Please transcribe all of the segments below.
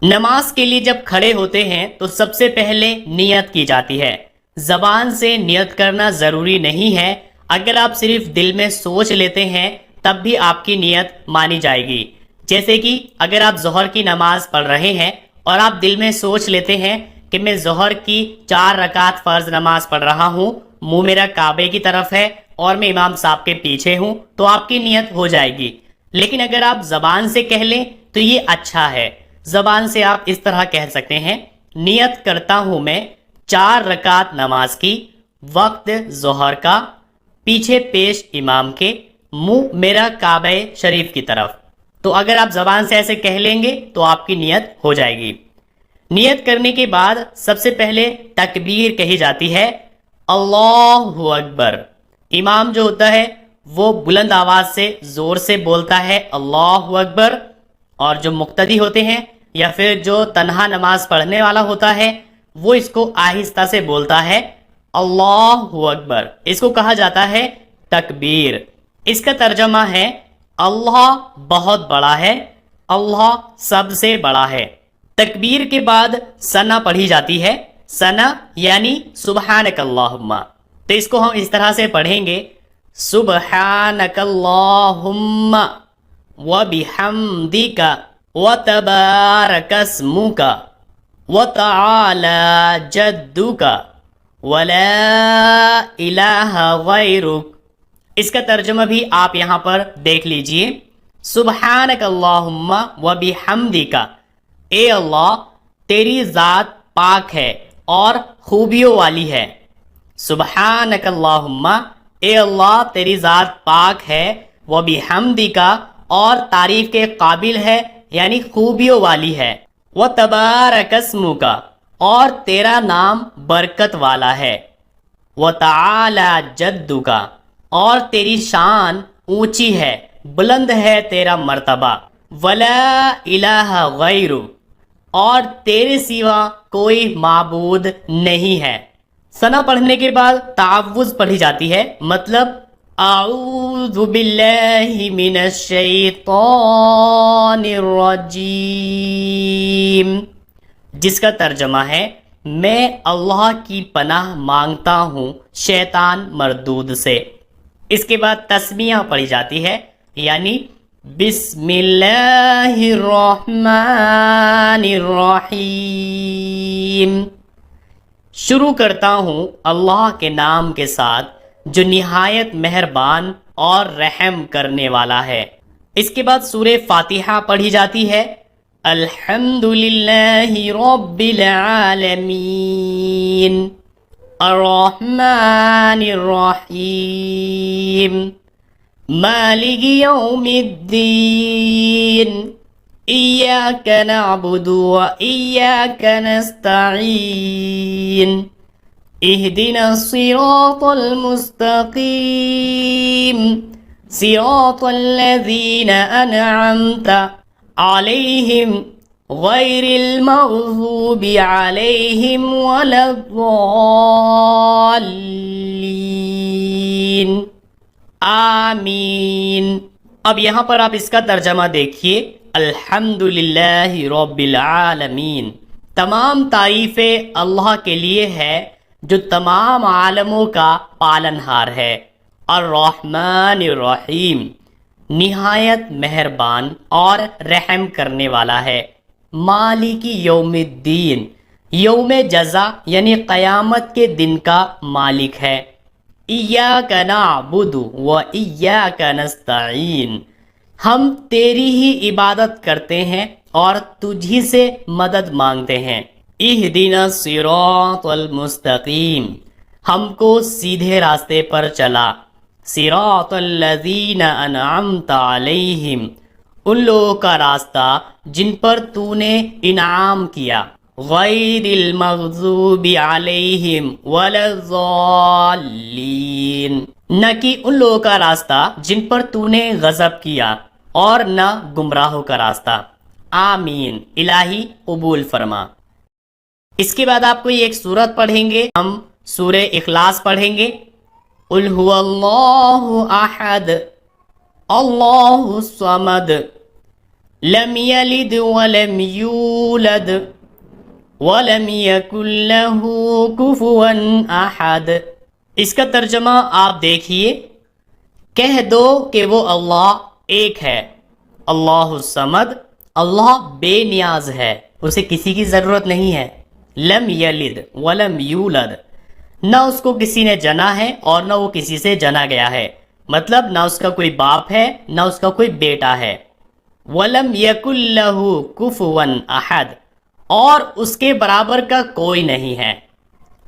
نماز کے لیے جب کھڑے ہوتے ہیں تو سب سے پہلے نیت کی جاتی ہے۔ زبان سے نیت کرنا ضروری نہیں ہے، اگر آپ صرف دل میں سوچ لیتے ہیں تب بھی آپ کی نیت مانی جائے گی۔ جیسے کہ اگر آپ ظہر کی نماز پڑھ رہے ہیں اور آپ دل میں سوچ لیتے ہیں کہ میں ظہر کی 4 رکعت فرض نماز پڑھ رہا ہوں، منہ میرا کعبے کی طرف ہے اور میں امام صاحب کے پیچھے ہوں، تو آپ کی نیت ہو جائے گی۔ لیکن اگر آپ زبان سے کہہ لیں تو یہ اچھا ہے۔ زبان سے آپ اس طرح کہہ سکتے ہیں، نیت کرتا ہوں میں 4 رکعت نماز کی، وقت ظہر کا، پیچھے پیش امام کے، منہ میرا کعبہ شریف کی طرف۔ تو اگر آپ زبان سے ایسے کہہ لیں گے تو آپ کی نیت ہو جائے گی۔ نیت کرنے کے بعد سب سے پہلے تکبیر کہی جاتی ہے، اللہ اکبر۔ امام جو ہوتا ہے وہ بلند آواز سے زور سے بولتا ہے اللہ اکبر، اور جو مقتدی ہوتے ہیں یا پھر جو تنہا نماز پڑھنے والا ہوتا ہے وہ اس کو آہستہ سے بولتا ہے اللہ اکبر۔ اس کو کہا جاتا ہے تکبیر۔ اس کا ترجمہ ہے اللہ بہت بڑا ہے، اللہ سب سے بڑا ہے۔ تکبیر کے بعد ثنا پڑھی جاتی ہے، ثنا یعنی سبحانک اللہم۔ تو اس کو ہم اس طرح سے پڑھیں گے، سبحانک اللہم وبحمدک وتبارک اسمک وتعالی جدک ولا الہ غیرک۔ اس کا ترجمہ بھی آپ یہاں پر دیکھ لیجئے، سبحانک اللہم وبحمدک، اے اللہ تیری ذات پاک ہے اور خوبیوں والی ہے۔ سبحانک اللہم، اے اللہ تیری ذات پاک ہے، وبحمدک اور تعریف کے قابل ہے یعنی خوبیوں والی ہے، وتبارک اسمک اور تیرا نام برکت والا ہے، وتعالی جدک اور تیری شان اونچی ہے، بلند ہے تیرا مرتبہ، ولا الہ غیرک اور تیرے سوا کوئی معبود نہیں ہے۔ ثنا پڑھنے کے بعد تعوذ پڑھی جاتی ہے، مطلب اعوذ باللہ من الشیطان الرجیم، جس کا ترجمہ ہے میں اللہ کی پناہ مانگتا ہوں شیطان مردود سے۔ اس کے بعد تسمیہ پڑھی جاتی ہے، یعنی بسم اللہ الرحمن الرحیم، شروع کرتا ہوں اللہ کے نام کے ساتھ جو نہایت مہربان اور رحم کرنے والا ہے۔ اس کے بعد سورہ فاتحہ پڑھی جاتی ہے، الحمد للہ رب العالمین الرحمن الرحیم مالک یوم الدین ایاک نعبد و ایاک نستعین اہدنا الصراط المستقیم صراط الذین انعمت علیہم غیر المغضوب علیہم ولا الضالین آمین۔ اب یہاں پر آپ اس کا ترجمہ دیکھیے، الحمدللہ رب العالمین، تمام تعریفیں اللہ کے لیے ہے جو تمام عالموں کا پالنہار ہے، الرحمن الرحیم، نہایت مہربان اور رحم کرنے والا ہے، مالک یوم الدین، یوم جزا یعنی قیامت کے دن کا مالک ہے، ایاک نعبد و ایاک نستعین، ہم تیری ہی عبادت کرتے ہیں اور تجھی سے مدد مانگتے ہیں، اہدنا الصراط المستقیم، ہم کو سیدھے راستے پر چلا، صراط الذین انعمت علیہم، ان لوگوں کا راستہ جن پر تو نے انعام کیا، غیر المغضوب علیہم ولا الضالین، نہ کہ ان لوگوں کا راستہ جن پر تو نے غضب کیا اور نہ گمراہوں کا راستہ۔ آمین، الہی قبول فرما۔ اس کے بعد آپ کو یہ ایک سورت پڑھیں گے، ہم سورہ اخلاص پڑھیں گے، قل هو اللہ احد اللہ الصمد لم یلد ولم یولد وَلَمْ يَكُنْ لَهُ كُفُوًا أَحَدٌ۔ اس کا ترجمہ آپ دیکھیے، کہہ دو کہ وہ اللہ ایک ہے، اللہ الصمد، اللہ بے نیاز ہے، اسے کسی کی ضرورت نہیں ہے۔ لم یلد ولم یولد، نہ اس کو کسی نے جنا ہے اور نہ وہ کسی سے جنا گیا ہے، مطلب نہ اس کا کوئی باپ ہے نہ اس کا کوئی بیٹا ہے۔ وَلَمْ يَكُنْ لَهُ كُفُوًا أَحَدٌ، اور اس کے برابر کا کوئی نہیں ہے۔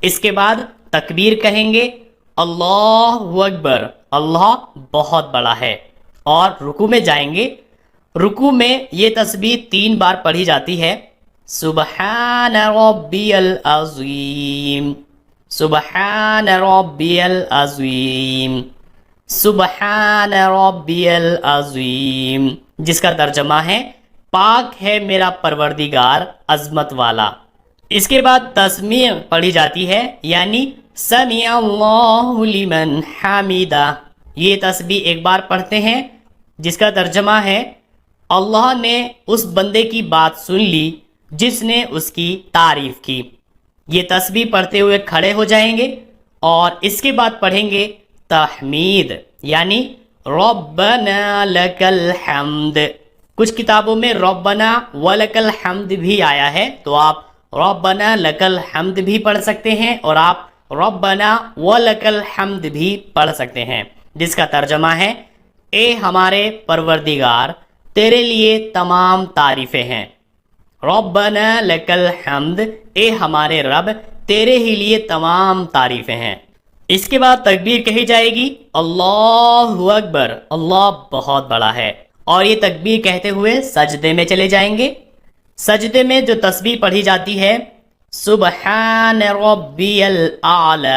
اس کے بعد تکبیر کہیں گے، اللہ اکبر، اللہ بہت بڑا ہے، اور رکوع میں جائیں گے۔ رکوع میں یہ تسبیح 3 بار پڑھی جاتی ہے، سبحان ربی العظیم، سبحان ربی العظیم، سبحان ربی العظیم، جس کا ترجمہ ہے پاک ہے میرا پروردگار عظمت والا۔ اس کے بعد تسمیع پڑھی جاتی ہے، یعنی سمیع اللہ لمن حمیدہ۔ یہ تسبیح 1 بار پڑھتے ہیں، جس کا ترجمہ ہے اللہ نے اس بندے کی بات سن لی جس نے اس کی تعریف کی۔ یہ تسبیح پڑھتے ہوئے کھڑے ہو جائیں گے، اور اس کے بعد پڑھیں گے تحمید، یعنی ربنا لک الحمد۔ کچھ کتابوں میں ربنا ولک الحمد بھی آیا ہے، تو آپ ربنا لک الحمد بھی پڑھ سکتے ہیں، اور آپ ربنا ولک الحمد بھی پڑھ سکتے ہیں، جس کا ترجمہ ہے اے ہمارے پروردگار، تیرے لیے تمام تعریفیں ہیں۔ ربنا لک الحمد، اے ہمارے رب، تیرے ہی لیے تمام تعریفیں ہیں۔ اس کے بعد تکبیر کہی جائے گی، اللہ اکبر، اللہ بہت بڑا ہے، اور یہ تکبیر کہتے ہوئے سجدے میں چلے جائیں گے۔ سجدے میں جو تسبیح پڑھی جاتی ہے، سبحان ربی الاعلی،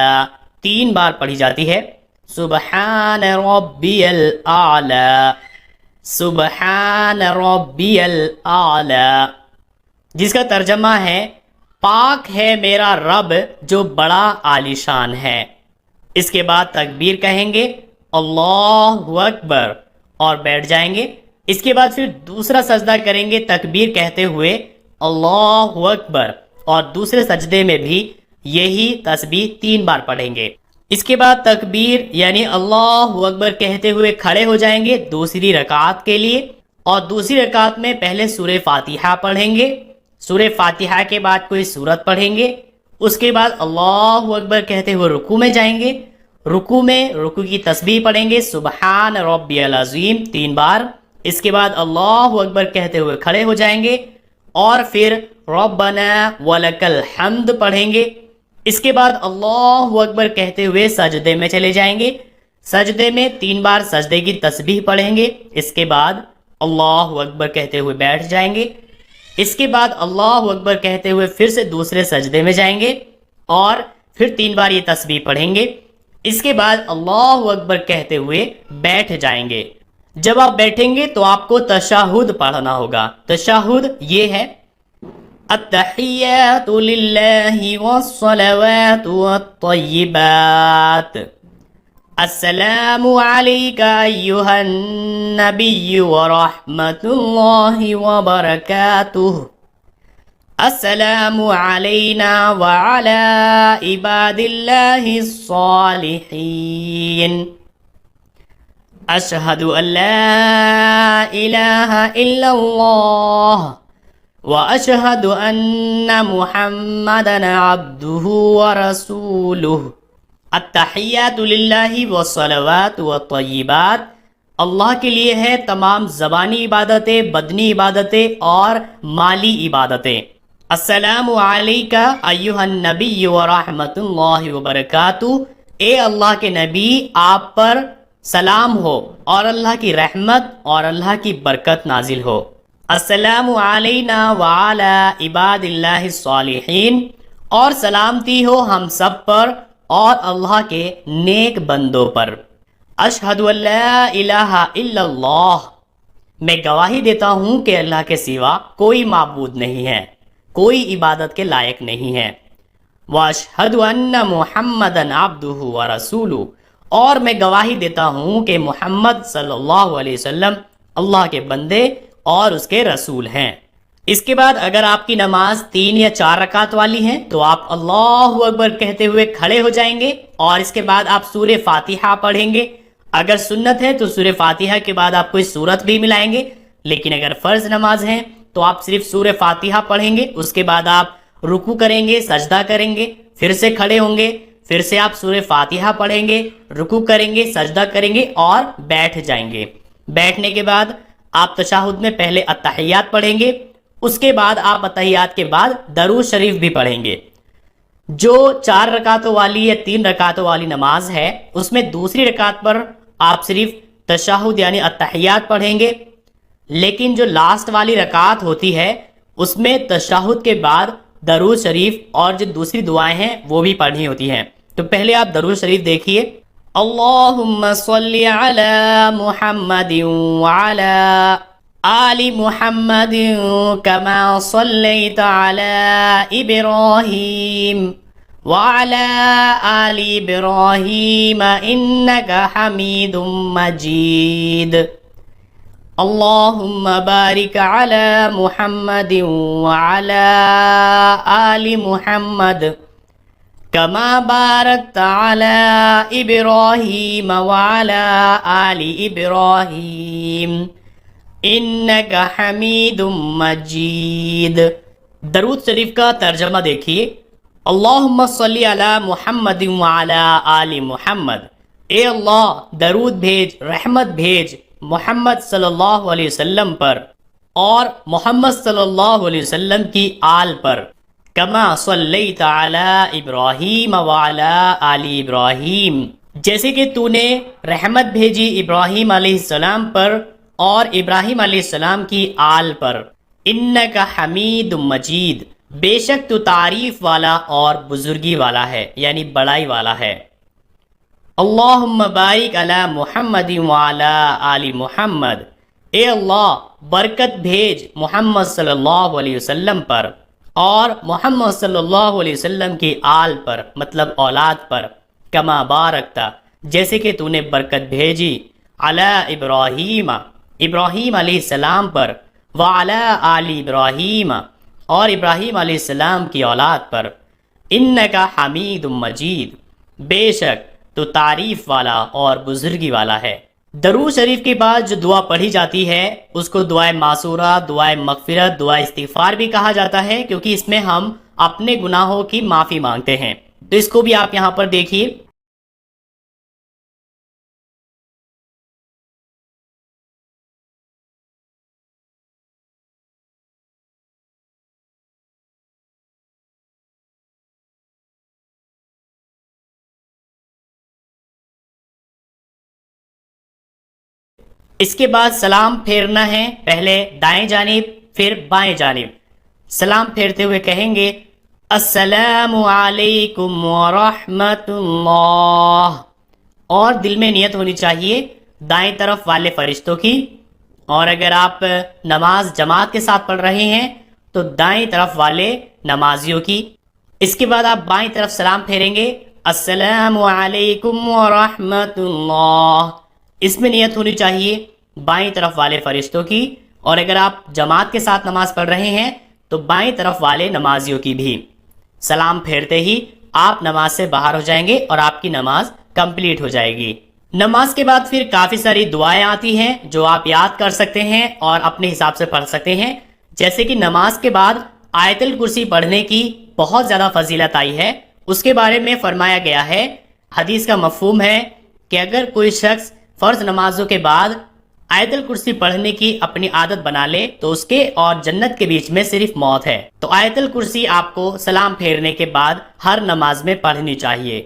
3 بار پڑھی جاتی ہے، سبحان ربی الاعلی، سبحان ربی الاعلی، جس کا ترجمہ ہے پاک ہے میرا رب جو بڑا عالیشان ہے۔ اس کے بعد تکبیر کہیں گے، اللہ اکبر، اور بیٹھ جائیں گے۔ اس کے بعد پھر دوسرا سجدہ کریں گے تکبیر کہتے ہوئے اللہ اکبر، اور دوسرے سجدے میں بھی یہی تسبیح 3 بار پڑھیں گے۔ اس کے بعد تکبیر یعنی اللہ اکبر کہتے ہوئے کھڑے ہو جائیں گے دوسری رکعت کے لیے، اور دوسری رکعت میں پہلے سورہ فاتحہ پڑھیں گے، سورہ فاتحہ کے بعد کوئی سورت پڑھیں گے، اس کے بعد اللہ اکبر کہتے ہوئے رکوع میں جائیں گے۔ رکوع میں رکوع کی تسبیح پڑھیں گے، سبحان ربی العظیم 3 بار، اس کے بعد اللہ اکبر کہتے ہوئے کھڑے ہو جائیں گے، اور پھر ربنا ولک الحمد پڑھیں گے۔ اس کے بعد اللہ اکبر کہتے ہوئے سجدے میں چلے جائیں گے۔ سجدے میں 3 بار سجدے کی تسبیح پڑھیں گے، اس کے بعد اللہ اکبر کہتے ہوئے بیٹھ جائیں گے۔ اس کے بعد اللہ اکبر کہتے ہوئے پھر سے دوسرے سجدے میں جائیں گے، اور پھر 3 بار یہ تسبیح پڑھیں گے۔ اس کے بعد اللہ اکبر کہتے ہوئے بیٹھ جائیں گے۔ جب آپ بیٹھیں گے تو آپ کو تشہد پڑھنا ہوگا۔ تشہد یہ ہے، التحیات للہ والصلوات والطیبات، السلام علیک ایہا النبی ورحمۃ اللہ وبرکاتہ، السلام علینا وعلی عباد اللہ الصالحین، اشہد ان لا الہ الا اللہ واشہد ان محمدا عبدہ ورسولہ۔ التحیات للہ والصلوات والطیبات، اللہ کے لیے ہے تمام زبانی عبادتیں، بدنی عبادتیں اور مالی عبادتیں۔ السلام علیکہ ایہا النبی ورحمۃ اللہ وبرکاتہ، اے اللہ کے نبی آپ پر سلام ہو اور اللہ کی رحمت اور اللہ کی برکت نازل ہو۔ السلام علینا وعلی عباد اللہ الصالحین، اور سلامتی ہو ہم سب پر اور اللہ کے نیک بندوں پر۔ اشہد ان لا الہ الا اللہ، میں گواہی دیتا ہوں کہ اللہ کے سوا کوئی معبود نہیں ہے، کوئی عبادت کے لائق نہیں ہے۔ واشہد ان محمدا عبدہ ورسولہ، اور میں گواہی دیتا ہوں کہ محمد صلی اللہ علیہ وسلم اللہ کے بندے اور اس کے رسول ہیں۔ اس کے بعد اگر آپ کی نماز 3 یا 4 رکعت والی ہے تو آپ اللہ اکبر کہتے ہوئے کھڑے ہو جائیں گے اور اس کے بعد آپ سورہ فاتحہ پڑھیں گے۔ اگر سنت ہے تو سورہ فاتحہ کے بعد آپ کوئی سورت بھی ملائیں گے، لیکن اگر فرض نماز ہے تو آپ صرف سورہ فاتحہ پڑھیں گے، اس کے بعد آپ رکوع کریں گے، سجدہ کریں گے، پھر سے کھڑے ہوں گے، پھر سے آپ سورہ فاتحہ پڑھیں گے، رکوع کریں گے، سجدہ کریں گے اور بیٹھ جائیں گے۔ بیٹھنے کے بعد آپ تشہد میں پہلے اتحیات پڑھیں گے، اس کے بعد آپ اتحیات کے بعد درود شریف بھی پڑھیں گے۔ جو 4 رکعتوں والی یا 3 رکعتوں والی نماز ہے اس میں دوسری رکعت پر آپ صرف تشہد یعنی اتحیات پڑھیں گے، لیکن جو لاسٹ والی رکعت ہوتی ہے اس میں تشہد کے بعد درود شریف اور جو دوسری دعائیں ہیں وہ بھی پڑھنی ہوتی ہیں۔ تو پہلے آپ درود شریف دیکھیے، اللہم صلی علی محمد وعلی آل محمد کما صلیت علی ابراہیم وعلی آل ابراہیم انک حمید مجید، اللہم بارک علی محمد وعلی آل محمد کما بارکت علی ابراہیم وعلی آل ابراہیم انک حمید مجید۔ درود شریف کا ترجمہ دیکھیے، اللہم صلی علی محمد وعلی آل محمد، اے اللہ درود بھیج، رحمت بھیج محمد صلی اللہ علیہ وسلم پر اور محمد صلی اللہ علیہ وسلم کی آل پر، کما صلیت علی ابراہیم وعلی آل ابراہیم، جیسے کہ تو نے رحمت بھیجی ابراہیم علیہ السلام پر اور ابراہیم علیہ السلام کی آل پر، انک حمید مجید، بے شک تو تعریف والا اور بزرگی والا ہے یعنی بڑائی والا ہے۔ اللہم بارک علی محمد وعلی آل محمد، اے اللہ برکت بھیج محمد صلی اللہ علیہ وسلم پر اور محمد صلی اللہ علیہ وسلم کی آل پر مطلب اولاد پر، کما بارکتا جیسے کہ تو نے برکت بھیجی، علی ابراہیم ابراہیم علیہ السلام پر، وعلی آل ابراہیم اور ابراہیم علیہ السلام کی اولاد پر، انک حمید مجید، بے شک تو تعریف والا اور بزرگی والا ہے۔ درود شریف کے بعد جو دعا پڑھی جاتی ہے اس کو دعائے معصورہ، دعائے مغفرت، دعائے استغفار بھی کہا جاتا ہے، کیونکہ اس میں ہم اپنے گناہوں کی معافی مانگتے ہیں۔ تو اس کو بھی آپ یہاں پر دیکھیے، اس کے بعد سلام پھیرنا ہے، پہلے دائیں جانب پھر بائیں جانب۔ سلام پھیرتے ہوئے کہیں گے السلام علیکم ورحمۃ اللہ، اور دل میں نیت ہونی چاہیے دائیں طرف والے فرشتوں کی، اور اگر آپ نماز جماعت کے ساتھ پڑھ رہے ہیں تو دائیں طرف والے نمازیوں کی۔ اس کے بعد آپ بائیں طرف سلام پھیریں گے السلام علیکم ورحمۃ اللہ، اس میں نیت ہونی چاہیے بائیں طرف والے فرشتوں کی، اور اگر آپ جماعت کے ساتھ نماز پڑھ رہے ہیں تو بائیں طرف والے نمازیوں کی بھی۔ سلام پھیرتے ہی آپ نماز سے باہر ہو جائیں گے اور آپ کی نماز کمپلیٹ ہو جائے گی۔ نماز کے بعد پھر کافی ساری دعائیں آتی ہیں جو آپ یاد کر سکتے ہیں اور اپنے حساب سے پڑھ سکتے ہیں، جیسے کہ نماز کے بعد آیت الکرسی پڑھنے کی بہت زیادہ فضیلت آئی ہے۔ اس کے بارے میں فرمایا گیا ہے، حدیث کا مفہوم ہے کہ اگر کوئی شخص فرض نمازوں کے بعد آیت الکرسی پڑھنے کی اپنی عادت بنا لے تو اس کے اور جنت کے بیچ میں صرف موت ہے۔ تو آیت الکرسی آپ کو سلام پھیرنے کے بعد ہر نماز میں پڑھنی چاہیے۔